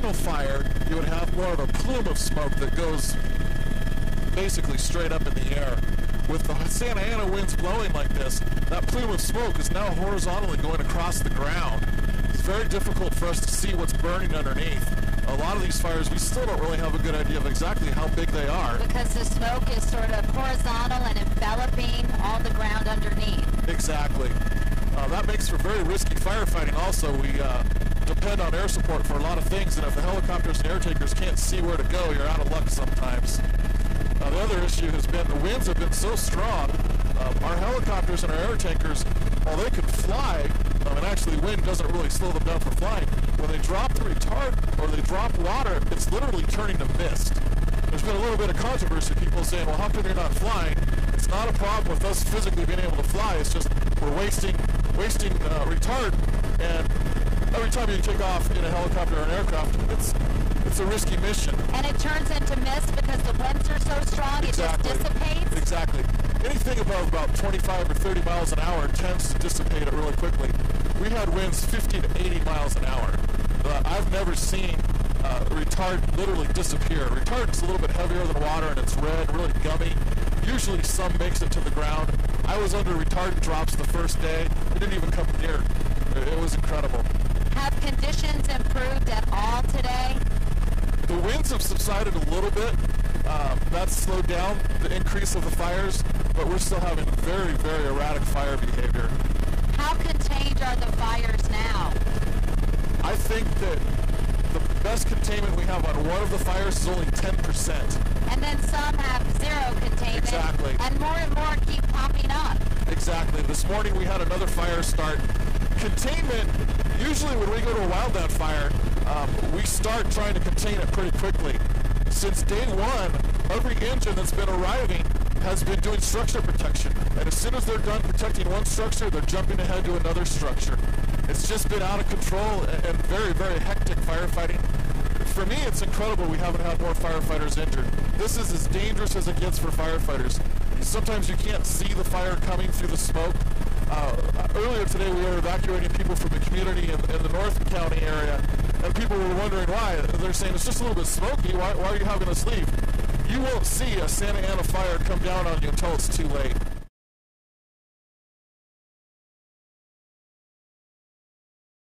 conventional fire, you would have more of a plume of smoke that goes basically straight up in the air. With the Santa Ana winds blowing like this, that plume of smoke is now horizontally going across the ground. It's very difficult for us to see what's burning underneath. A lot of these fires, we still don't really have a good idea of exactly how big they are. Because the smoke is sort of horizontal and enveloping all the ground underneath. Exactly. That makes for very risky firefighting also. We depend on air support for a lot of things, and if the helicopters and air takers can't see where to go, you're out of luck sometimes. The other issue has been the winds have been so strong. Our helicopters and our air tankers, while they can fly, and actually wind doesn't really slow them down for flying, when they drop the retard or they drop water, it's literally turning to mist. There's been a little bit of controversy, people saying, well, how come you're not flying? It's not a problem with us physically being able to fly, it's just we're wasting retard, and every time you take off in a helicopter or an aircraft, it's a risky mission. And it turns into mist because the winds are so strong, Exactly. It just dissipates? Exactly. Anything above about 25 or 30 miles an hour tends to dissipate it really quickly. We had winds 50 to 80 miles an hour. I've never seen retard literally disappear. Retard is a little bit heavier than water and it's red, really gummy. Usually some makes it to the ground. I was under retardant drops the first day. It didn't even come near. It was incredible. Have conditions improved at all today? The winds have subsided a little bit. That's slowed down the increase of the fires, but we're still having very, very erratic fire behavior. How contained are the fires now? I think that the best containment we have on one of the fires is only 10%. And then some have zero containment. Exactly. And more keep popping up. Exactly. This morning we had another fire start. Containment, usually when we go to a wildland fire, we start trying to contain it pretty quickly. Since day one, every engine that's been arriving has been doing structure protection. And as soon as they're done protecting one structure, they're jumping ahead to another structure. It's just been out of control and very, very hectic firefighting. For me, it's incredible we haven't had more firefighters injured. This is as dangerous as it gets for firefighters. Sometimes you can't see the fire coming through the smoke. Earlier today, we were evacuating people from the community in the North County area, and people were wondering why. They're saying, it's just a little bit smoky. Why are you having us leave? You won't see a Santa Ana fire come down on you until it's too late.